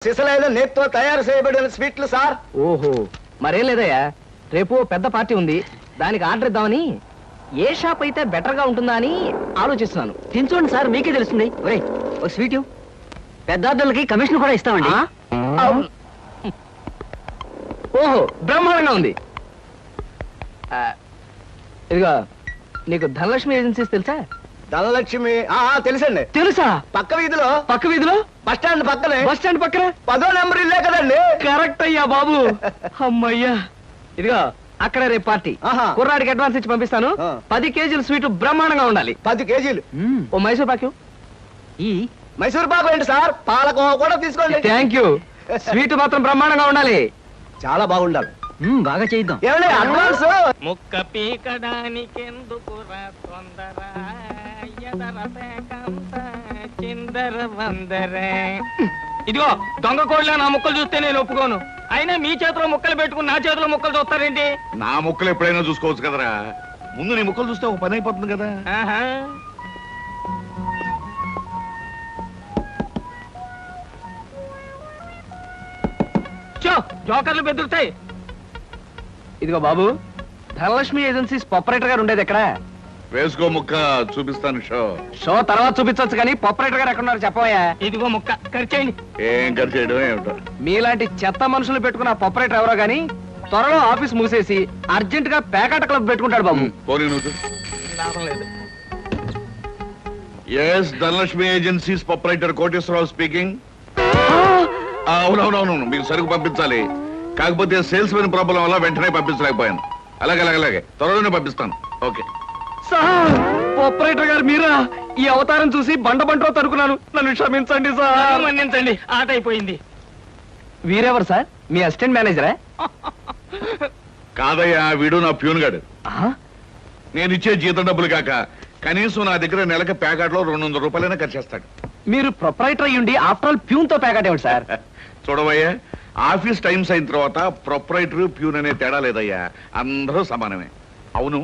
సిసలైన నేత్తో తయారు చేయబడిన స్వీట్లు సార్. ఓహో, మరేం లేదయ్యా, రేపు పెద్ద పార్టీ ఉంది, దానికి ఆర్డర్ ఇద్దామని. ఏ షాప్ అయితే బెటర్ గా ఉంటుందా అని ఆలోచిస్తున్నాను. తినచూడండి సార్, మీకే తెలుస్తుంది. ఒరేయ్, ఒక స్వీట్ పెద్దార్థులకి కమిషన్ కూడా ఇస్తామండి. ఓహో, బ్రహ్మాండంగా ఉంది. ఇదిగో, నీకు ధనలక్ష్మి ఏజెన్సీస్ తెలుసా? ధనలక్ష్మి తెలుసండి. తెలుసా? పక్క వీధిలో బస్ స్టాండ్ పక్కనే. బస్ స్టాండ్ పక్కన 10వ నెంబర్ ఇల్లే కదండి. కరెక్ట్ అయ్యా బాబు. అమ్మయ్యా, ఇదిగో అక్కడ రేపు పార్టీ. కుర్రాడికి అడ్వాన్స్ ఇచ్చి పంపిస్తాను. 10 కేజీలు స్వీట్ బ్రహ్మాండంగా ఉండాలి. 10 కేజీలు. ఓ మైసూర్ పాకు. ఈ మైసూర్ పాకు ఏంటి సార్, పాలకోవా కూడా తీసుకోండి. Thank you. స్వీట్ మాత్రం బ్రహ్మాండంగా ఉండాలి. చాలా బాగుండాలి. బాగా చేద్దాం. ఏమండి అడ్వాన్స్? ముక్క పీకడానికెందుకు తొందర, చిందర వందర. ఇదిగో దొంగ కోళ్ళ నా ముక్కలు చూస్తే నేను ఒప్పుకోను. అయినా మీ చేతిలో ముక్కలు పెట్టుకుని నా చేతిలో ముక్కలు చూస్తారేంటి? నా ముక్కలు ఎప్పుడైనా చూసుకోవచ్చు కదరా. ముందు నీ ముక్కలు చూస్తే ఒక పని అయిపోతుంది కదా. జోకర్లు బెదురుతాయి. ఇదిగో బాబు, ధనలక్ష్మి ఏజెన్సీస్ ప్రొపరేటర్ గారు ఉండేది ఎక్కడ? వేసుకో ముక్క, చూపిస్తాను. షో తర్వాత చూపించవచ్చు కానీ ప్రొపరేటర్ గారు ఎక్కడున్నారు చెప్పవయ్యా. ఇదిగో ముక్క ఖర్చేయండి. ఏం ఖర్చు చేయడం ఏమిటో. మీలాంటి చెత్త మనుషులు పెట్టుకున్న ప్రొపరేటర్ ఎవరో గానీ త్వరలో ఆఫీస్ మూసేసి అర్జెంట్ గా పేకాట క్లబ్ పెట్టుకుంటాడు బాబు. పోనీ నువ్వు. లాభం లేదు. Yes, Dhanalakshmi agencies proprietor Koteswararao speaking. అవునవునవును, మీకు సరుకు పంపించాలి. కాకపోతే సేల్స్ మెన్ ప్రాబ్లం వల్ల వెంటనే పంపించలేకపోయాను. అలాగే త్వరలోనే పంపిస్తాను. ఓకే సార్, ప్రొపరేటర్ గారు మీరా? ఈ అవతారం చూసి బండబంటో తరుకున్నాను, నన్ను క్షమించండి సార్. మన్నించండి, ఆట అయిపోయింది. వీరెవరు సార్? మీ అసిస్టెంట్ మేనేజరా? కాదయ్యా, వీడు నా ప్యూన్ గాడు. నేను ఇచ్చే జీతం డబ్బులు కాక కనీసం నా దగ్గర నెలకి ప్యాకెట్లో 200 రూపాయలైనా ఖర్చు చేస్తాడు. మీరు ప్రొపరేటర్ అయ్యుండి ఆఫ్టర్ ఆల్ ప్యూన్ తో ప్యాకెట్ ఏమిటి సార్? చూడవయ్యా, ఆఫీస్ టైమ్స్ అయిన తర్వాత ప్రొపరేటర్ ప్యూన్ అనే తేడా లేదయ్యా, అందరూ సమానమే. అవును,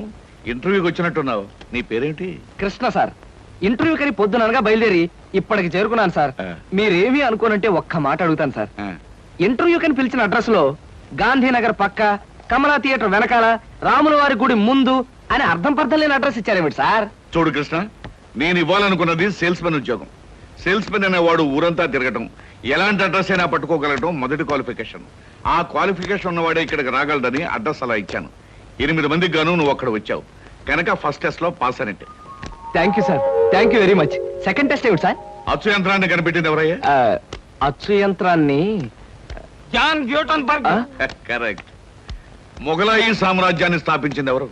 ఇంటర్వ్యూకి వచ్చినట్టున్నావు. నీ పేరేంటి? కృష్ణ సార్. ఇంటర్వ్యూ కని పొద్దుననగా బయలుదేరి ఇప్పటికి చేరుకున్నాను సార్. మీరేమీ అనుకోనంటే ఒక్క మాట అడుగుతాను సార్. ఇంటర్వ్యూ కని పిలిచిన అడ్రస్ లో గాంధీనగర్ పక్క, కమలా థియేటర్ వెనకాల, రాముల వారి గుడి ముందు అని అర్థం పర్థం లేని అడ్రస్ ఇచ్చారేమిటి సార్? చూడు కృష్ణ, నేను ఇవ్వాలనుకున్నది సేల్స్ మెన్ ఉద్యోగం. సేల్స్ మెన్ అనేవాడు ఊరంతా తిరగటం, ఎలాంటి అడ్రస్ అయినా పట్టుకోగలగటం మొదటి క్వాలిఫికేషన్. ఆ క్వాలిఫికేషన్ ఉన్నవాడే ఇక్కడికి రాగలడని అడ్రస్ అలా ఇచ్చాను. 8 మందికి గాను నువ్వు అక్కడ వచ్చావు కనుక ఫస్ట్ టెస్ట్ లో పాస్ అనేట్టు. Thank you sir, thank you very much. Second test ఏమిటి సార్? అచ్చు యంత్రాన్ని కనిపెట్టింది ఎవరయ్యా? అచ్చు యంత్రాన్ని జాన్ గ్యూటన్బర్గ్. కరెక్ట్. మొఘలాయి సామ్రాజ్యాన్ని స్థాపించింది ఎవరు?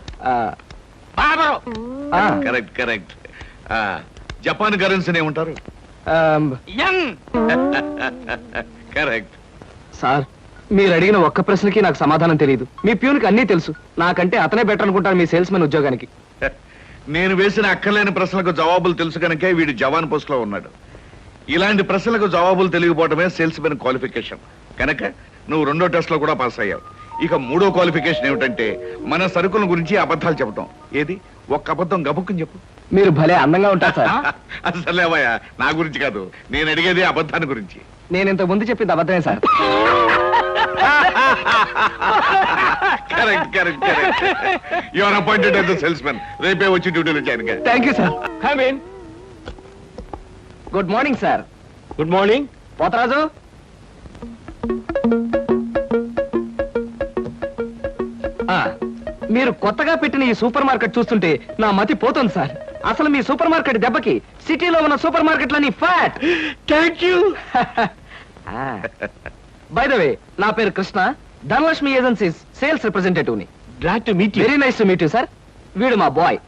బాబరు. కరెక్ట్. జపాన్ కరెన్సీని ఏమంటారు? యన్. కరెక్ట్. సార్, మీరు అడిగిన ఒక్క ప్రశ్నకి నాకు సమాధానం తెలియదు. మీ ప్యూన్కి అన్నీ తెలుసు. నాకంటే అతనే బెటర్ అనుకుంటాను మీ సేల్స్ మెన్ ఉద్యోగానికి. నేను వేసిన అక్కర్లేని ప్రశ్నలకు జవాబులు తెలుసు కనుకే వీడు జవాన్ పోస్ట్ లో ఉన్నాడు. ఇలాంటి ప్రశ్నలకు జవాబులు తెలియకపోవడమే సేల్స్ మెన్ క్వాలిఫికేషన్. కనుక నువ్వు 2వ టెస్ట్ లో కూడా పాస్ అయ్యావు. ఇక 3వ క్వాలిఫికేషన్ ఏమిటంటే మన సరుకుల గురించి అబద్ధాలు చెప్పడం. ఏది, ఒక్క అబద్ధం గబుక్కుని చెప్పు. మీరు భలే అందంగా ఉంటారు సార్. అసలేవయ్యా, నా గురించి కాదు, నేను అడిగేది అబద్ధాన్ని గురించి. నేను ఇంతకు ముందు చెప్పింది అబద్ధమే sir. Correct. You are appointed as the sales men. రేపే వచ్చి డ్యూటీలో జాయిన్ గా. Thank you sir. Come in. Good morning sir. Good morning. Potharaju, మీరు కొత్తగా పెట్టిన ఈ సూపర్ మార్కెట్ చూస్తుంటే నా మతి పోతుంది సార్. అసలు మీ సూపర్ మార్కెట్ దెబ్బకి సిటీలో ఉన్న సూపర్ మార్కెట్లని fat. Thank you. By the way, నా పేరు Krishna, Dhanalakshmi agencies sales representative ని. Glad to meet you. Very nice to meet you sir. వీడు మా బాయ్.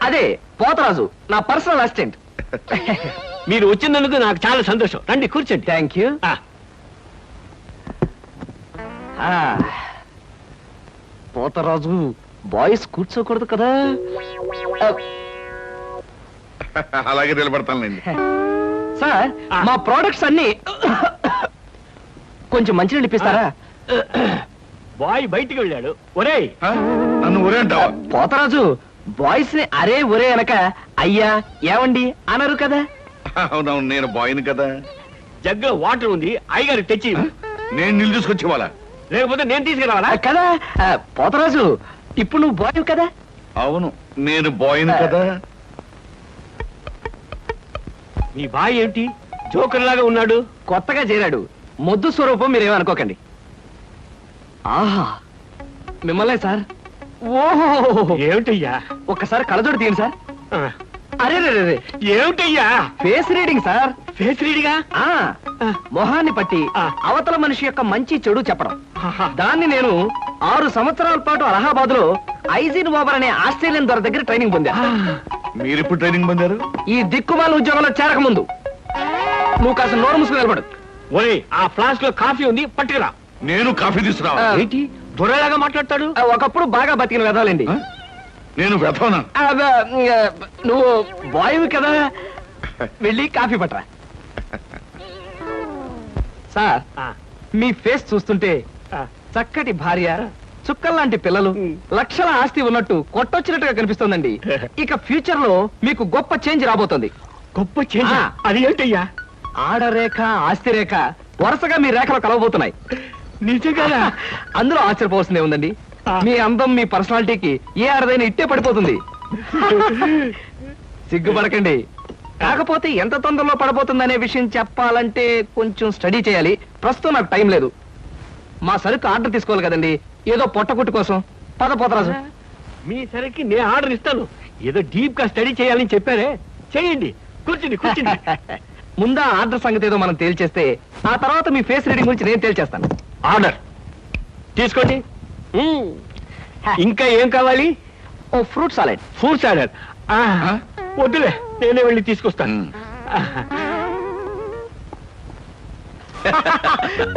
అదే పోతరాజు, నా పర్సనల్ అసిస్టెంట్. మీరు వచ్చినందుకు నాకు చాలా సంతోషం. రండి కూర్చోండి. Thank you. పోతరాజు, బాయ్స్ కూర్చోకూడదు కదా. అలాగే నిలబడతానులేండి. సార్, మా ప్రోడక్ట్స్ అన్ని కొంచెం మంచినీళ్ళు ఇప్పిస్తారా? బాయ్ బయటికి వెళ్ళాడు. ఒరేయ్, నన్ను ఒరే అంటావా? పోతరాజు, బాయ్స్ ని అరే ఒరే అనక అయ్యా ఏమండి అనరు కదా. అవునవును, నేను బాయ్ని కదా. జగ్గులో వాటర్ ఉంది, అయ్యగారు తెచ్చి నేను నీళ్ళు తీసుకొచ్చి ఇవ్వాలా? లేకపోతే నేను తీసుకురావాలా? కదా పోతరాజు, ఇప్పుడు నువ్వు బాయ్ కదా? అవును, నేను బాయ్ని కదా. మీ బాయ్ ఏంటి జోకర్ లాగా ఉన్నాడు? కొత్తగా చేరాడు, మొద్దు స్వరూపం మీరేమనుకోకండి. ఆహా, మిమ్మల్నే సార్. ఓహో, ఏమిటయ్యా? ఒక్కసారి కళ్ళజోడు తీయండి సార్. ఆ, అరే రే రే, ఏమిటయ్యా? Face reading sir. ఫేస్ రీడిగా? ఆ మొహాన్ని పట్టి ఆ. అవతల మనిషి యొక్క మంచి చెడు చెప్పడం. ఆహా. దాన్ని నేను 6 సంవత్సరాల పాటు అలహాబాద్ లో ఐజిన్ ఓబర్ అనే ఆస్ట్రేలియన్ దొర దగ్గర ట్రైనింగ్ పొందా. మీరెప్పుడు ట్రైనింగ్ పొందారు? ఈ దిక్కుమాల ఉద్యోగంలో చేరక ముందు. నువ్వు కాస్త నోరు మూసుకుని నిలబడు. ఓయ్, ఆ ఫ్లాస్క్ లో కాఫీ ఉంది, పట్టుకురా. నేను కాఫీ తీసుకురా. ఆ. ఏంటి దొరలాగా మాట్లాడతాడు? ఒకప్పుడు బాగా బతికిన వెదాలండి. నేను వెతవనా? నువ్వు బాయ్ కదా, వెళ్ళి కాఫీ పట్టరా. సార్, ఆ, మీ ఫేస్ చూస్తుంటే ఆ. చక్కటి భార్య, చుక్కల్లాంటి పిల్లలు, లక్షల ఆస్తి ఉన్నట్టు కొట్టొచ్చినట్టుగా కనిపిస్తోందండి. ఇక ఫ్యూచర్ లో మీకు గొప్ప చేంజ్ రాబోతుంది. గొప్ప చేంజ్. ఆ. అది ఏంటయ్యా? ఆడరేఖ, ఆస్తి రేఖ వరుసగా మీ రేఖలో కలవబోతున్నాయి. నిజంగా? అందులో ఆశ్చర్యపోవాల్సిందే ఉందండి. ఆ. మీ అందం, మీ పర్సనాలిటీకి ఏ ఆడదైనా ఇట్టే పడిపోతుంది. సిగ్గుపడకండి. కాకపోతే ఎంత తొందరలో పడబోతుందనే విషయం చెప్పాలంటే కొంచెం స్టడీ చేయాలి. ప్రస్తుతం నాకు టైం లేదు. మా సరుకు ఆర్డర్ తీసుకోవాలి కదండి, ఏదో పొట్టకుట్టు కోసం. పద పోతరాజు. మీ సరికి నేను ఆర్డర్ ఇస్తాను. ఏదో డీప్ గా స్టడీ చేయాలని చెప్పారే, చేయండి. కూర్చుండి కూర్చుండి. ముందా ఆర్డర్ సంగతి ఏదో మనం తేల్చేస్తే ఆ తర్వాత మీ ఫేస్ రీడింగ్ గురించి నేను తేల్చేస్తాను. ఆర్డర్ తీసుకోండి. ఇంకా ఏం కావాలి? ఓ ఫ్రూట్ సాలెడ్. Fruits order. వద్దులే, నేనే వెళ్ళి తీసుకొస్తాను.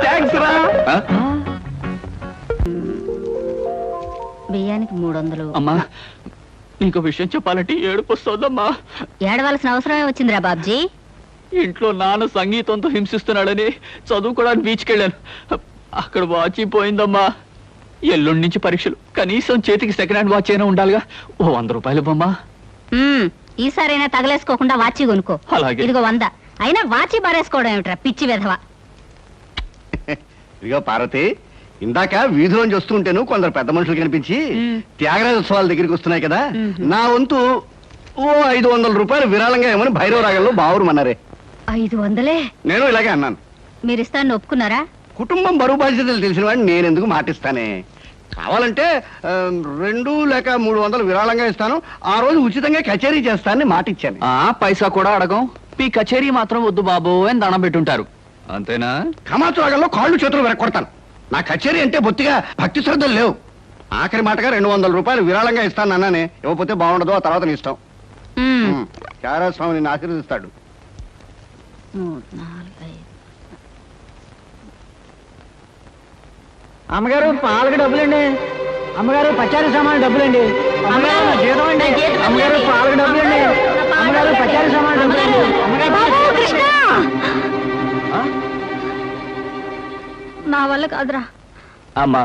థ్యాంక్స్ రా. బియ్యానికి 300. అమ్మా, నీకు విషయం చెప్పాలంటే ఏడుపు వస్తుందమ్మా. ఏడవలసిన అవసరమే వచ్చిందిరా బాబ్జీ. ఇంట్లో నాన్న సంగీతంతో హింసిస్తున్నాడని చదువుకోవడానికి బీచ్కి వెళ్ళాను. అక్కడ వాచ్ పోయిందమ్మా. ఎల్లుండి నుంచి పరీక్షలు, కనీసం చేతికి సెకండ్ హ్యాండ్ వాచ్ అయినా ఉండాలిగా. ఓ 100 రూపాయలు ఇవ్వమ్మా. ఈసారైనా తగలేసుకోకుండా వాచి కొనుక్కో. అలాగే. ఇదిగో 100. అయినా వాచి బారేసుకోవడం ఏమిట్రా పిచ్చి వెధవ. ఇదిగో పార్వతి, ఇందాక వీధిలోంచి వస్తుంటేను కొందరు పెద్ద మనుషులు కనిపించి త్యాగరాజోత్సవాల దగ్గరికి వస్తున్నాయి కదా, నా వంతు ఓ 500 రూపాయలు విరాళంగా ఏమని భైరవ రాగంలో బావురమన్నారే. 500? నేను ఇలాగే అన్నాను. మీరిస్తాను ఒప్పుకున్నారా? కుటుంబం బరువు బాధ్యతలు తెలిసిన వాడిని నేను ఎందుకు మాటిస్తానే. కావాలంటే 2 లేక 300 విరాళంగా ఇస్తాను, ఆ రోజు ఉచితంగా కచేరీ చేస్తానని మాటిచ్చాను. పైసా కూడా అడగం. మీ కచేరీ మాత్రం వద్దు బాబు అని దండం పెట్టుంటారు, అంతేనా? కమాతు రాగంలో కాళ్ళు చేతులు వెరకొడతాను. నా కచేరీ అంటే బొత్తిగా భక్తి శ్రద్ధలు లేవు. ఆఖరి మాటగా 200 రూపాయలు విరాళంగా ఇస్తాను అన్నానే. ఇవ్వకపోతే బాగుండదు, ఆ తర్వాత నీ ఇష్టం. త్యాగరాజ స్వామి నిన్ను ఆశీర్వదిస్తాడు. 3, 4, 5. అమ్మగారు పాలకు డబ్బులండి. అమ్మగారు పచారీ సామాన్ డబ్బులండి. అమ్మగారు నా జీతం అండి. అమ్మగారు పాలకు డబ్బులండి. అమ్మగారు పచారీ సామాన్ డబ్బులండి. నా వల్ల కాదురా. అమ్మా,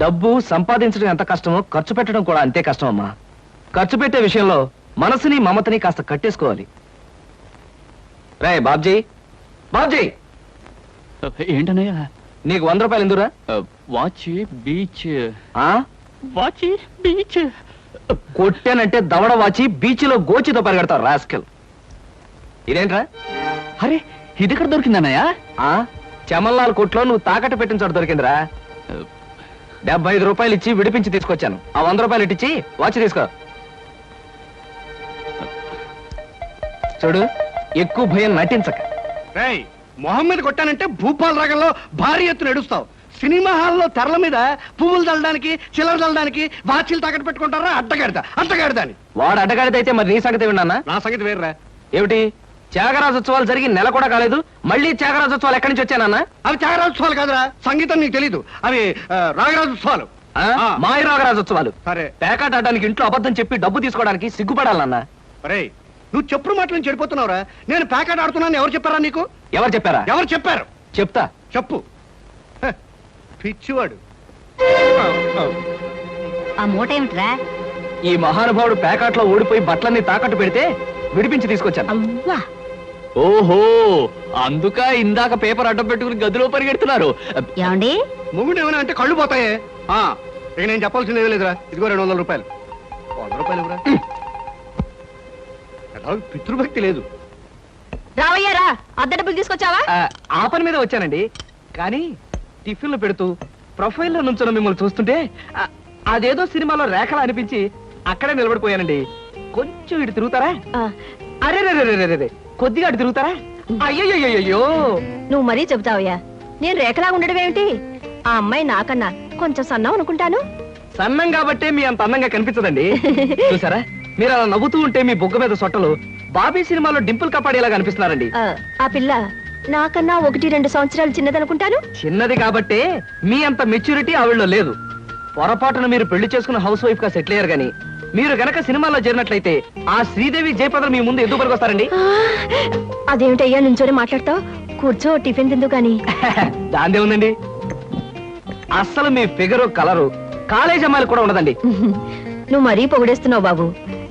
డబ్బు సంపాదించడం ఎంత కష్టమో ఖర్చు పెట్టడం కూడా అంతే కష్టం అమ్మా. ఖర్చు పెట్టే విషయంలో మనసుని మమతని కాస్త కట్టేసుకోవాలి. రే బాబ్జీ, బాబ్జీ, ఏంటనయ్యా? నీకు 100 రూపాయలు ఎందురా? Watch beach. ఆ? Watch beach. కొట్టానంటే దవడ వాచి బీచ్లో గోచితో పరిగెడతావు రాస్కెల్. ఇదేంట్రా? అరే, ఇది ఎక్కడ దొరికిందన్నయ్యా? ఆ చమల్లాల్ కొట్లో నువ్వు తాకట్టు పెట్టిన చోట దొరికిందిరా. 75 రూపాయలు ఇచ్చి విడిపించి తీసుకొచ్చాను. ఆ 100 రూపాయలు ఇట్టించి వాచ్ తీసుకో. చూడు, ఎక్కువ భయం నటించక. రేయ్, మొహం మీద కొట్టానంటే భూపాల్ రాగంలో భారీ ఎత్తున ఎడుస్తావు. సినిమా హాల్లో తెరల మీద పువ్వులు చల్లడానికి, చిల్లర చల్లడానికి వాచీలు తాకట్టు పెట్టుకుంటారా? అడ్డగాడిదా అని. వాడు అడ్డగాడిదైతే మరి నీ సంగతి విన్నానా? నా సంగతి వేర్రా. ఏమిటి, త్యాగరాజోత్సవాలు జరిగి నెల కూడా కాలేదు, మళ్ళీ త్యాగరాజోత్సవాలు ఎక్కడి నుంచి వచ్చానన్నా? అవి త్యాగరాజోత్సవాలు కాదురా, సంగీతం నీకు తెలీదు. అవి రాగరాజోత్సవాలు. మాయ రాగరాజోత్సవాలు. సరే, పేకాట ఆడడానికి ఇంట్లో అబద్ధం చెప్పి డబ్బు తీసుకోవడానికి సిగ్గుపడాలన్నా. రేయ్, నువ్వు చెప్పుడు మాటలను చెడిపోతున్నావురా. నేను ప్యాకెట్ ఆడుతున్నాను ఎవరు చెప్పారా నీకు? ఎవరు చెప్పారా? ఎవరు చెప్పారు? చెప్తా. చెప్పు. హ, పిచ్చివాడు. ఆ మూట ఏమిట్రా? ఈ మహానుభావుడు పేకాట్లో ఓడిపోయి బట్టలన్నీ తాకట్టు పెడితే విడిపించి తీసుకొచ్చాను. అవ్వా, ఓహో అందుక ఇందాక పేపర్ అడ్డం పెట్టుకుని గదిలో పరిగెడుతున్నారు. ఏమండి మొగుడు ఏమైనా అంటే కళ్ళు పోతాయే. ఇక నేను చెప్పాల్సింది ఏమీ లేదురా. ఇదిగో 200 రూపాయలు. 100 రూపాయలు ఇవ్వరా. పితృభక్తి లేదు. రావయ్యారా అద్దె డబ్బులు తీసుకొచ్చావా? ఆ పని మీద వచ్చానండి. కానీ టిఫిన్లు పెడుతూ ప్రొఫైల్లో నుంచున్న మిమ్మల్ని చూస్తుంటే అదేదో సినిమాలో రేఖలా అనిపించి అక్కడే నిలబడిపోయానండి. కొంచెం ఇటు తిరుగుతారా? అరే రే కొద్దిగా అటు తిరుగుతారా? అయ్యయ్యో నువ్వు మరీ చెబుతావయ్యా. నేను రేఖలా ఉండడం ఏమిటి? ఆ అమ్మాయి నాకన్నా కొంచెం సన్నం అనుకుంటాను. సన్నం కాబట్టే మీ అంత అందంగా కనిపించదండి. చూసారా మీరు అలా నవ్వుతూ ఉంటే మీ బొగ్గ మీద సొట్టలు బాబీ సినిమాలో డింపుల్ కపాడేలా కనిపిస్తున్నారండి. ఆ పిల్ల నాకన్నా 1-2 సంవత్సరాలు చిన్నదనుకుంటాను. చిన్నది కాబట్టే మీ అంత మెచ్యూరిటీ ఆవిడలో లేదు. పొరపాటున మీరు పెళ్లి చేసుకున్న హౌస్ వైఫ్ గా సెటిల్ అయ్యారు గానీ మీరు గనక సినిమాలో చేరినట్లయితే ఆ శ్రీదేవి జయపదలు మీ ముందు ఎందుకు పనికొస్తారండి? అదేమిటయ్యా నుంచోనే మాట్లాడతావు? కూర్చో, టిఫిన్ తిందు గాని. దాందే ఉందండి. అస్సలు మీ ఫిగరు కలరు కాలేజ్ అమ్మాయిలు కూడా ఉండదండి. నువ్వు మరీ పొగిడేస్తున్నావు బాబు.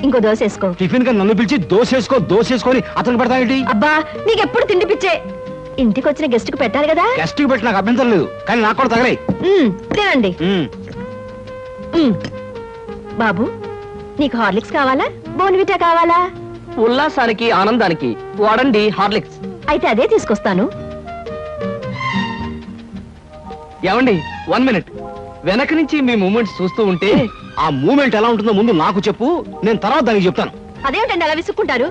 ఇంకో దోశ వేసుకో. టిఫిన్ గా నన్ను పిలిచి దోసేసుకొని అతను పెడతావేంటి? అబ్బా నీకెప్పుడు తిండి పిచ్చే. ఇంటికి వచ్చిన గెస్ట్ కు పెట్టాలి కదా. గెస్ట్ కి పెట్టి నాకు అభ్యంతరం లేదు, కానీ నాకు కూడా తగలే. తినండి. బాబు నీకు హార్లిక్స్ కావాలా, బోన్విటా కావాలా? ఉల్లాసానికి ఆనందానికి వాడండి హార్లిక్స్. అయితే అదే తీసుకొస్తాను. ఏమండి 1 మినిట్. వెనక నుంచి మీ మూమెంట్స్ చూస్తూ ఉంటే ఆ మూమెంట్ ఎలా ఉంటుందో ముందు నాకు చెప్పు, నేను తర్వాత దానికి చెప్తాను. అదేమిటండి అలా విసుక్కుంటారు?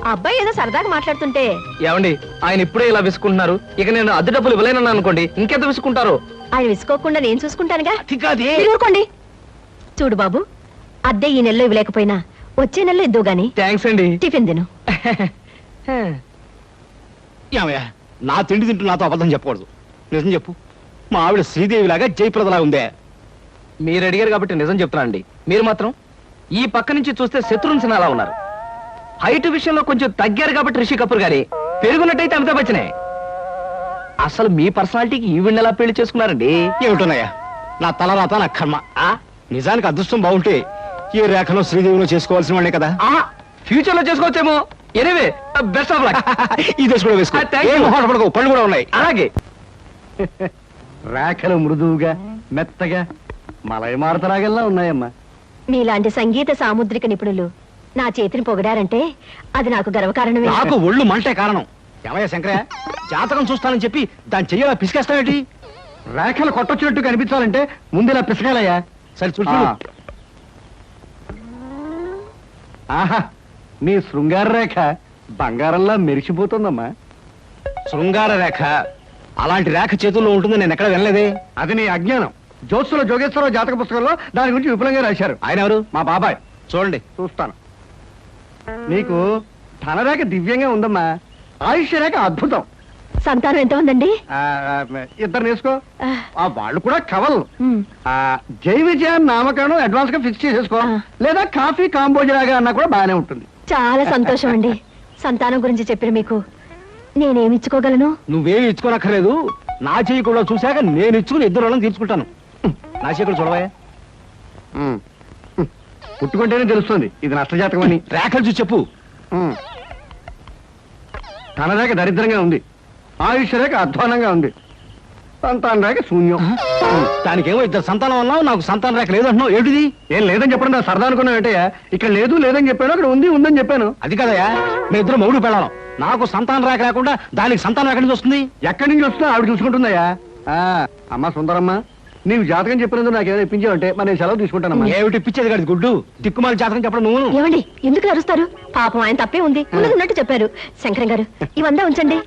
ఆ అబ్బాయి ఏదో సరదాగా మాట్లాడుతుంటే. ఏమండి ఆయన ఇప్పుడే ఇలా విసుకుంటున్నారు, ఇక నేను అద్దె డబ్బులు ఇవ్వలేనన్నా అనుకోండి ఇంకెంత విసుకుంటారో. ఆయన విసుకోకుండా నేను చూసుకుంటానుగా. అతికాదే. మీరు ఊరుకోండి. చూడు బాబు, అద్దె ఈ నెలలో ఇవ్వలేకపోయినా వచ్చే నెలలో ఇద్దు గాని. థ్యాంక్స్ అండి. టిఫిన్ తిను. ఏమయ్యా, నా తిండి తింటూ నాతో అబద్ధం చెప్పకూడదు. నిజం చెప్పు, మా ఆవిడ శ్రీదేవిలాగా జయప్రదలా ఉందే? మీరు అడిగారు కాబట్టి నిజం చెప్తున్నా అండి. మీరు మాత్రం ఈ పక్క నుంచి చూస్తే శత్రుఘ్న సిన్హా ఉన్నారు. హైట్ విషయంలో కొంచెం తగ్గారు కాబట్టి రిషి కపూర్ గారి, పెరుగున్నట్టయితే అమితాబ్ బచ్చనే. అసలు మీ పర్సనాలిటీకి ఈవిడ్ని ఎలా పెళ్లి చేసుకున్నారండి? ఏమిటోనయ్యా, నా తలరాత నా కర్మ. నిజానికి అదృష్టం బాగుంటే ఈ రేఖలో శ్రీదేవిలో చేసుకోవాల్సిన వాళ్ళే కదా. ఫ్యూచర్ లో చేసుకోవచ్చేమో. Anyway best of luck. ఈ దశ కూడా వేసుకో. Thank you. ఏం మొహాట పడకు, పళ్ళు కూడా ఉన్నాయి. అలాగే. రేఖలు మృదువుగా మెత్తగా మలయమారుతరాగల్లా ఉన్నాయమ్మా. మీలాంటి సంగీత సాముద్రిక నిపుణులు నా చేతిని పొగిడారంటే అది నాకు గర్వకారణమే. నాకు ఒళ్ళు మంటే కారణం. ఏమయ్యా శంకరయ్య, జాతకం చూస్తానని చెప్పి దాన్ని చెయ్యాలా పిసికేస్తావేంటి? రేఖలు కొట్టొచ్చినట్టు కనిపించాలంటే ముందు ఇలా పిసకాలయ్యా. సరే చూడు. ఆహా, నీ శృంగార రేఖ బంగారంలా మెరిసిపోతుందమ్మా. శృంగార రేఖ అలాంటి రేఖ చేతుల్లో ఉంటుందని నేను ఎక్కడ వినలేదే. అది నీ అజ్ఞానం. జోత్సుల జోగేశ్వరరావు జాతక పుస్తకంలో దాని గురించి విపులంగా రాశారు. ఆయన ఎవరు? మా బాబాయ్. చూడండి. చూస్తాను. నీకు ధనరేఖ దివ్యంగా ఉందమ్మా. ఆయుష్య రేఖ అద్భుతం. సంతానం ఎంత ఉందండి? 2 వేసుకో. వాళ్ళు కూడా కవల్. ఉమ్. జై విజయాన్ని నామకరణం అడ్వాన్స్ గా ఫిక్స్ చేసేసుకో. లేదా కాఫీ కాంబోజరాగా అన్నా కూడా బాగానే ఉంటుంది. చాలా సంతోషం అండి. సంతానం గురించి చెప్పిన మీకు నేనేమి ఇచ్చుకోగలను? నువ్వేమి ఇచ్చుకోనక్కర్లేదు. నా చెయ్యి కూడా చూశాక నేను ఇచ్చుకుని 2 రోజులను తీర్చుకుంటాను. నా చెయ్యి కూడా చూడవా. పుట్టుకుంటేనే తెలుస్తుంది ఇది నష్టజాతకం అని. రేఖలు చూసి చెప్పు. ధనరేఖ దరిద్రంగా ఉంది. ఆయుష్య రేఖ అధ్వానంగా ఉంది. సంతాన రేఖ శూన్యం. దానికేమో 2 సంతానం అన్నావు, నాకు సంతాన రేఖ లేదంటున్నావు. ఏమిటిది? ఏం లేదని చెప్పడం నా సరదా అనుకున్నావు ఏంటయ్యా? ఇక్కడ లేదు లేదని చెప్పాను, అక్కడ ఉంది ఉందని చెప్పాను. అది కదయ్యా, మీ ఇద్దరు మొగుడు పెళ్ళాం. నాకు సంతాన రేఖ లేకుండా దానికి సంతానం ఎక్కడి నుంచి వస్తుంది? ఎక్కడి నుంచి వస్తుందో ఆవిడ చూసుకుంటుందయ్యా. అమ్మా సుందరమ్మ, నీవు జాతకం చెప్పినందుకు నాకు ఏమైనా ఇప్పించావంటే మరి నేను సెలవు తీసుకుంటానమ్మా. ఏమిటి ఇప్పించేది కాదు గుడ్డు, దిక్కుమాలి జాతకం చెప్పడం నువ్వు. ఏమండి ఎందుకు అరుస్తారు? పాపం ఆయన తప్పే ఉంది, ఉన్నది ఉన్నట్టు చెప్పారు. శంకరం గారు ఇవంతా ఉంచండి.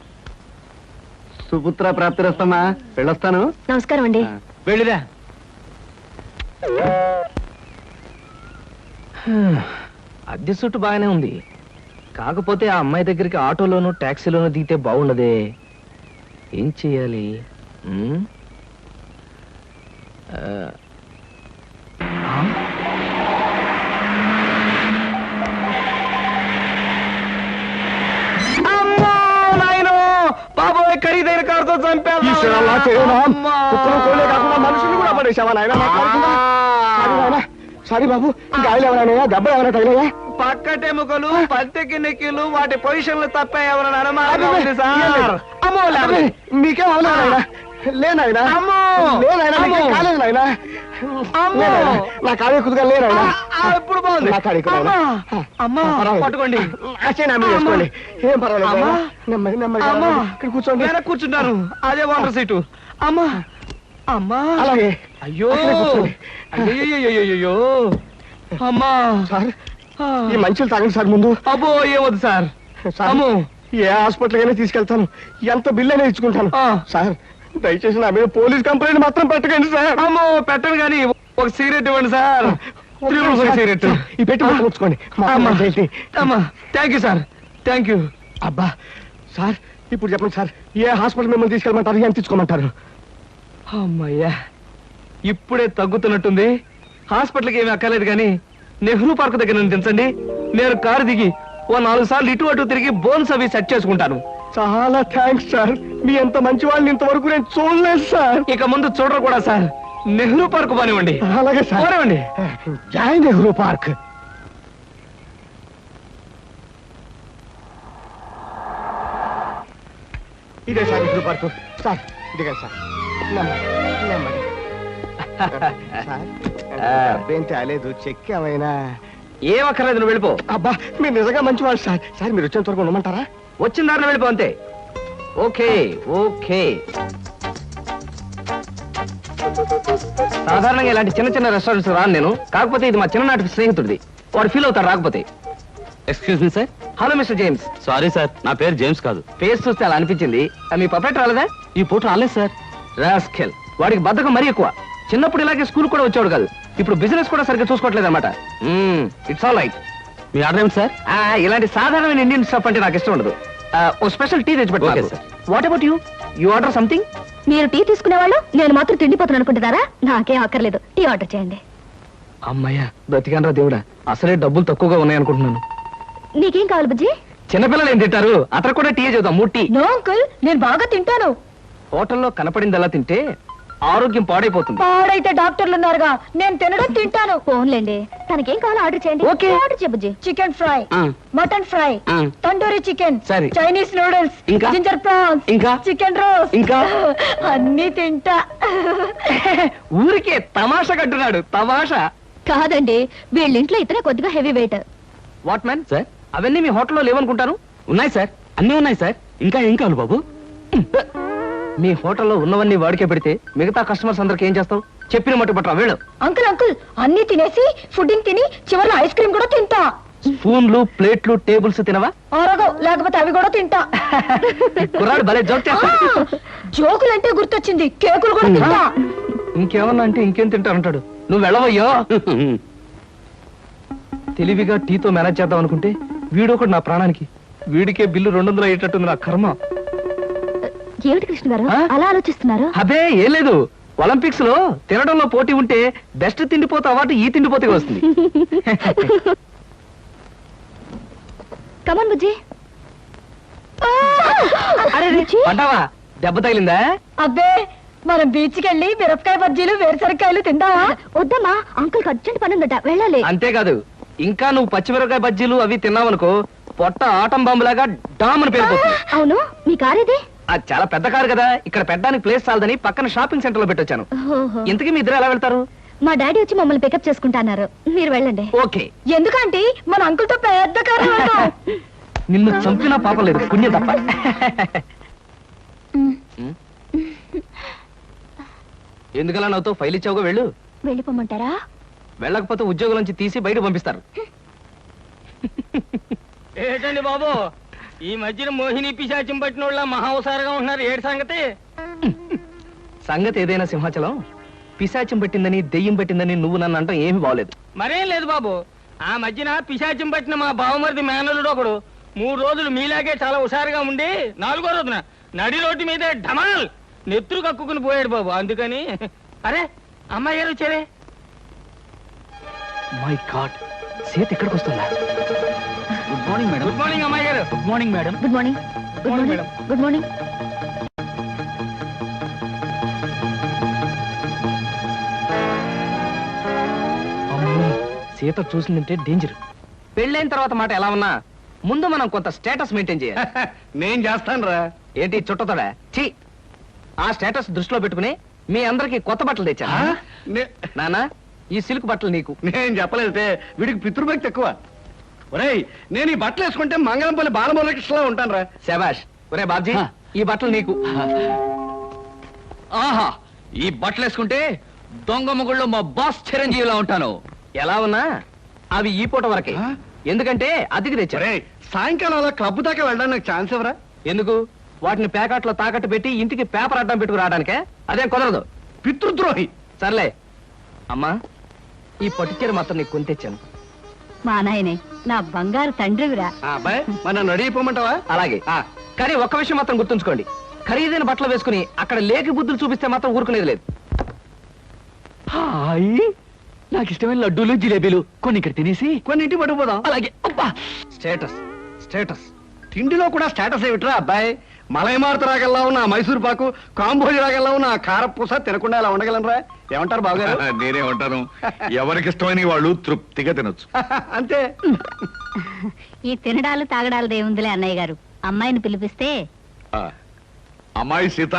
సుపుత్ర ప్రాప్తిరస్తమ్మా. వెళ్ళొస్తాను. నమస్కారం అండి. వెళ్ళిరా. అద్దె సుట్టు బాగానే ఉంది, కాకపోతే ఆ అమ్మాయి దగ్గరికి ఆటోలోనూ టాక్సీలోనూ దిగితే బాగుండదే. ఏం చెయ్యాలి? బాబోయ్, ఖరీదైన కారుతో చంపాను. మనుషులు కూడా పడేసావా నాయన? సారీ బాబు, ఇంకా ఆయిల్ ఎవరైనా దెబ్బ ఎవరైనా తగిలేదా? పక్కటెముకలు పత్తికి నెక్కిలు వాటి పొజిషన్లు తప్ప ఎవరైనా అనుమానం ఉంది సార్. అమ్మో లేవలే. మీకేం అవలేదు నాయనా లేనాయనా అమ్మో. లేనాయనా అమ్మో. కాలేదు నాయనా అమ్మో. లేనాయనా, నా కాడే కుదుగా లేనాయనా ఇప్పుడు బాగుంది. నా కాడే కుదుగా అమ్మా పట్టుకోండి. చేసుకోండి ఏం పర్వాలేదు అమ్మా. నాయనా. నెమ్మది నెమ్మది అమ్మా. ఇక్కడ కూర్చోండి వెనక కూర్చుంటారు అదే వాటర్ సీటు. అమ్మా అమ్మా అలాగే అయ్యో అక్కడే కూర్చోండి. అయ్యో అమ్మా సార్ ఈ మంచులు తాగండి సార్ ముందు అబ్బో ఏమొద్దు సార్. సార్, అమ్మో ఏ హాస్పిటల్ అయినా తీసుకెళ్తాను ఎంత బిల్ అయినా ఇచ్చుకుంటాను ఆ. సార్ దయచేసి నా మీద పోలీస్ కంప్లైంట్ మాత్రం పెట్టకండి సార్ అమ్మో పెట్టను కానీ ఒక సిగరెట్ ఇవ్వండి సార్. సిగరెట్ ఈ పెట్టి ఉంచుకోండి అమ్మా అమ్మా thank you sir thank you. అబ్బా సార్ ఇప్పుడు చెప్పండి సార్ ఏ హాస్పిటల్ మిమ్మల్ని తీసుకెళ్ళమంటారు ఎంత తీసుకోమంటారు అమ్మయ్యా ఇప్పుడే తగ్గుతున్నట్టుంది. హాస్పిటల్కి ఏమీ అక్కర్లేదు కానీ నెహ్రూ పార్క్ దగ్గర నన్ను దించండి. నేను కారు దిగి ఓ 4 సార్లు ఇటు అటు తిరిగి బోన్స్ అవి సెట్ చేసుకుంటాను. చాలా థ్యాంక్స్ సార్ మీ ఎంత మంచి వాళ్ళని ఇంతవరకు నేను చూడలేదు సార్ ఇక ముందు చూడరు కూడా సార్. నెహ్రూ పార్క్ పోనివ్వండి. అలాగే సార్ పోనివ్వండి. జై నెహ్రూ పార్క్ ఇదే సార్ నెహ్రూ పార్క్ సార్ ఇదిగా సార్ నెమ్మది నెమ్మది సార్ అబ్బేం తేలేదు చెక్ ఏమైనా ఏం అక్కర్లేదు నువ్వు వెళ్ళిపో. అబ్బా మీరు నిజంగా మంచి వాళ్ళు సార్ సార్ మీరు వచ్చేంత వరకు ఉండమంటారా వచ్చిన దారిలో వెళ్ళిపో అంతే. Okay okay. సాధారణంగా ఇలాంటి చిన్న చిన్న రెస్టారెంట్స్ రాను నేను. కాకపోతే ఇది మా చిన్ననాటి స్నేహితుడిది. వాడు ఫీల్ అవుతాడు రాకపోతే. Excuse me sir. Hello mister James. Sorry sir, నా పేరు జేమ్స్ కాదు. ఫేస్ చూస్తే అలా అనిపించింది. మీ పర్ఫెక్ట్ రాలేదా? ఈ పూట రాలేదు సార్. రాస్కెల్. వాడికి బద్ధకం మరీ ఎక్కువ. చిన్నప్పుడు ఇలాగే స్కూల్ కూడా వచ్చాడు కాదు. ఇప్పుడు బిజినెస్ కూడా సరిగ్గా చూసుకోవట్లేదు అనమాట. It's all right. Me order ఏమిటి సార్? ఇలాంటి సాధారణమైన ఇండియన్ స్టఫ్ అంటే నాకు ఇష్టం ఉండదు. ఓ స్పెషల్ టీ తెచ్చి Okay, పెట్టాలి. sir. What about you? You order something? మీరు టీ తీసుకునేవాళ్ళు నేను మాత్రం తిండిపోతాను అనుకుంటున్నారా? నాకేం అక్కర్లేదు, టీ ఆర్డర్ చేయండి. అమ్మయ్యా బ్రతికానరా దేవుడా. అసలే డబ్బులు తక్కువగా ఉన్నాయి అనుకుంటున్నాను. నీకేం కావాలి బుజ్జి? చిన్నపిల్లలు ఏం తింటారు? అతను కూడా టీ చేద్దాం. 3 టీ. నో అంకుల్, నేను బాగా తింటాను. హోటల్లో కనపడింది అలా తింటే ఆరోగ్యం పాడైపోతుంది. పాడైతే డాక్టర్లు ఉన్నారుగా, నేను తినడం తింటాను. ఫోన్లేండి, తనకేం కావాలో ఆర్డర్ చేయండి. Okay. ఆర్డర్ చేయ బుజ్జి. చికెన్ ఫ్రై, ఆ. మటన్ ఫ్రై, ఆ. తండూరి చికెన్, సరే. చైనీస్ నూడిల్స్, ఇంకా? జింజర్ ప్రాన్స్, ఇంకా? చికెన్ రోస్, ఇంకా? అన్ని తింటా. ఊరికే తమాషా కట్టున్నాడు. తమాషా కాదండి, వీళ్ళింట్లో ఇతనే కొద్దిగా heavy weight. What man sir? అవన్నీ మీ హోటల్లో లేవనుకుంటాను. ఉన్నాయి సార్, అన్నీ ఉన్నాయి సార్. ఇంకా ఏం కావాలి బాబు? మీ హోటల్లో ఉన్నవన్నీ వాడికే పెడితే మిగతా కస్టమర్స్ అందరికి ఏం చేస్తావు? చెప్పిన మట్టు పట్టరా వెళ్ళు. అంకుల్ అంకుల్, అన్ని తినేసి ఫుడ్డింగ్ తిని చివరిలో ఐస్ క్రీమ్ కూడా తింటా. స్పూన్లు ప్లేట్లు టేబుల్స్ తినవా? ఆరగవు, లేకపోతే అవి కూడా తింటా. కుర్రాడు భలే జోక్ చేస్తాడు. జోకులంటే గుర్తొచ్చింది, కేకులు కూడా తింటా. ఇంకేమన్నా అంటే ఇంకేం తింటానంటాడు. నువ్వు వెళ్ళవయ్యో. తెలివిగా టీతో మేనేజ్ చేద్దాం అనుకుంటే వీడొకడు నా ప్రాణానికి. వీడికే బిల్లు 200 అయ్యేటట్టుంది నా కర్మ. ఏమిటి కృష్ణ గారు ఆ? అలా ఆలోచిస్తున్నారు? అదే ఏం లేదు. ఒలింపిక్స్ లో తినడంలో పోటీ ఉంటే బెస్ట్ తిండిపోతే అవార్డు ఈ తిండిపోతే వస్తుంది. కమన్ బుజ్జి. అరే పడ్డావా? దెబ్బ తగిలిందా? అబ్బే, మనం బీచ్కి వెళ్ళి మిరపకాయ బజ్జీలు వేరుసరికాయలు తిందామా? వద్దమ్మా, అంకుల్ అర్జెంట్ పని ఉందట, వెళ్ళాలి. అంతేకాదు, ఇంకా నువ్వు పచ్చిమిరపకాయ బజ్జీలు అవి తిన్నావనుకో పొట్ట ఆటం బాంబులాగా డామ్ అని పేరుపోతుంది. అవును, మీ కార్ ఇది? అది చాలా పెద్ద కారు కదా, ఇక్కడ పెట్టడానికి ప్లేస్ చాలదని పక్కన షాపింగ్ సెంటర్ లో పెట్టొచ్చాను. ఓహో. ఇంతకీ మీ ఇద్దరు ఎలా వెళ్తారు? మా డాడీ వచ్చి మమ్మల్ని పికప్ చేసుకుంటున్నారు, మీరు వెళ్ళండి. ఓకే. ఎందుకంటే మన అంకుల్ తో పెద్ద కారు వెళ్దాం. నిన్ను చంపినా పాపం లేదు, పుణ్యం తప్ప. ఎందుకలా నవ్వుతో ఫైల్ ఇచ్చావుగా వెళ్ళు. వెళ్ళిపోమంటారా? వెళ్ళకపోతే ఉద్యోగం నుంచి తీసి బయట పంపిస్తారు. ఏంటండి బాబు, ఈ మధ్యన మోహిని పిశాచం పట్టిన వాళ్ళ మహావసారగా ఉంటున్నారు. ఏడు సంగతి? సంగతి ఏదైనా సింహాచలం, పిశాచం పట్టిందని దెయ్యం పట్టిందని నువ్వు నన్ను అంటాం ఏమీ బాగలేదు. మరేం లేదు బాబు, ఆ మధ్యన పిశాచం పట్టిన మా బావమరిది మేనలుడు ఒకడు 3 రోజులు మీలాగే చాలా హుషారుగా ఉండి 4వ రోజున నడి రోడ్డు మీదే ఢమాల్ నెత్తురు కక్కుకుని పోయాడు బాబు. అందుకని అరే అమ్మాయి గారు వచ్చారే. మై గాడ్, సీత ఇక్కడికి వస్తుందా? Good morning madam. Good morning అమ్మాయి గారు. Good morning madam. Good morning. Good morning morning. Good morning. అమ్మో, సీత చూసిందంటే డేంజర్. పెళ్ళైన తర్వాత మాట ఎలా ఉన్నా ముందు మనం కొంత స్టేటస్ మెయింటైన్ చేయాలి. నేను చేస్తాను రా. ఏంటి చుట్టతోడా? ఛీ! ఆ స్టేటస్ దృష్టిలో పెట్టుకుని మీ అందరికి కొత్త బట్టలు తెచ్చా. నానా, ఈ సిల్క్ బట్టలు నీకు. నేను చెప్పలేదే, వీడికి పితృభక్తి ఎక్కువ. ఒరేయ్, నేను ఈ బట్టలు వేసుకుంటే మంగళంపల్లి బాలమురకృష్ణలా ఉంటాను రా. శబాష్. ఒరే బాబ్జీ, ఈ బట్టలు నీకు. ఆహా, ఈ బట్టలు వేసుకుంటే దొంగ మొగుళ్ళో మా బాస్ చిరంజీవిలా ఉంటాను. ఎలా ఉన్నా అవి ఈ పూట వరకే. ఎందుకంటే అతికి తెచ్చా. ఒరేయ్, సాయంకాలం అలా క్లబ్ దాకా వెళ్ళడానికి నాకు ఛాన్స్ ఎవరా? ఎందుకు? వాటిని ప్యాకెట్లో తాకట్టు పెట్టి ఇంటికి పేపర్ అడ్డం పెట్టుకు రావడానికే? అదేం కుదరదు. పితృద్రోహి. సర్లే అమ్మా, ఈ పట్టుచీర మాత్రం నీకు కొని తెచ్చాను. మా నాయనే నా బంగారు తండ్రివిరా. అబ్బాయి, మరి నన్ను అడిగిపోమంటావా? అలాగే. కానీ ఒక్క విషయం మాత్రం గుర్తుంచుకోండి, ఖరీదైన బట్టలు వేసుకుని అక్కడ లేకి బుద్ధులు చూపిస్తే మాత్రం ఊరుకునేది లేదు. హాయ్, నాకు ఇష్టమైన లడ్డూలు జిలేబీలు కొన్ని ఇక్కడ తినేసి కొన్ని ఇంటికి పట్టుకుపోదాం. అలాగే. అబ్బా, స్టేటస్ స్టేటస్. తిండిలో కూడా స్టేటస్ ఏమిట్రా అబ్బాయి? మలైమారుత రాగల్లా ఉన్న ఆ మైసూర్ పాకు, కాంబోజి రాగల్లా ఉన్న ఆ కారపూస తినకుండా అలా ఉండగలనరా? ఏమంటారు బావగారు? నేనే ఉంటాను. ఎవరికి ఇష్టమైన వాళ్ళు తృప్తిగా తినొచ్చు. అంతే. ఈ తినడాలు తాగడాలు దేవుందిలే అన్నయ్య గారు. అమ్మాయిని పిలిపిస్తే ఆ, అమ్మాయి సీత.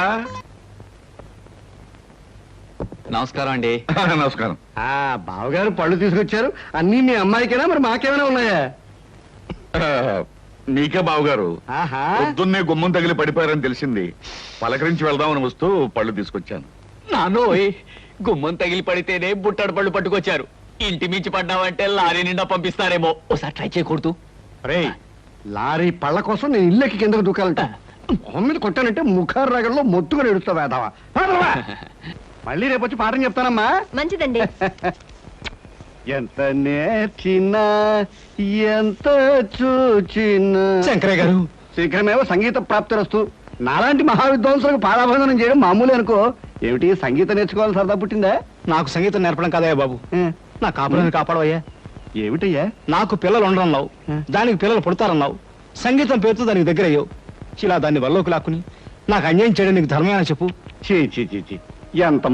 నమస్కారం అండి. నమస్కారం. ఆ బావగారు పళ్ళు తీసుకొచ్చారు. అన్నీ మీ అమ్మాయికేనా, మరి మాకేమైనా ఉన్నాయా? ఆ, మీకే బావగారు. ఆహా. పొద్దున్నే గుమ్మం తగిలి పడిపోయారని తెలిసింది. పలకరించి వెళ్దామని వస్తూ పళ్ళు తీసుకొచ్చాను. నానోయ్, గుమ్మం తగిలి పడితేనే బుట్టడు పళ్ళు పట్టుకొచ్చారు. ఇంటి మించి పడ్డావంటే లారీ నిండా పంపిస్తారేమో. ఒకసారి ట్రై చేయకూడదు. రేయ్, లారీ పళ్ళ కోసం నేను ఇల్లెక్కి కిందకు దూకాలంట. మొహం మీద కొట్టానంటే ముఖారు రగంలో మొత్తుగా ఎడుస్తావు వేదావా. మళ్ళీ రేపు వచ్చి పాఠం చెప్తానమ్మా. మంచిదండి. ఎంత నేర్చినా ఎంత చూచినా. శంకరయ్య గారు, శీఘ్రమేవో సంగీత ప్రాప్తిరస్తు. నాలాంటి మహావిద్వాంసులకు పాదాభందనం చేయడం మామూలే అనుకో. ఏమిటి, సంగీతం నేర్చుకోవాలని సరదా పుట్టిందా? నాకు సంగీతం నేర్పడం కదయ్యా బాబు, నా కాపురాన్ని కాపాడవయ్యా. ఏమిటయ్యా? నాకు పిల్లలు ఉండరన్నావు, దానికి పిల్లలు పుడతారన్నావు, సంగీతం పేరుతో దానికి దగ్గర అయ్యావు. ఇలా దాన్ని వల్లోకి లాక్కుని నాకు అన్యాయం చేయడం నీకు ధర్మమేనా చెప్పు? చీ చీ చీ చీ, ఎంత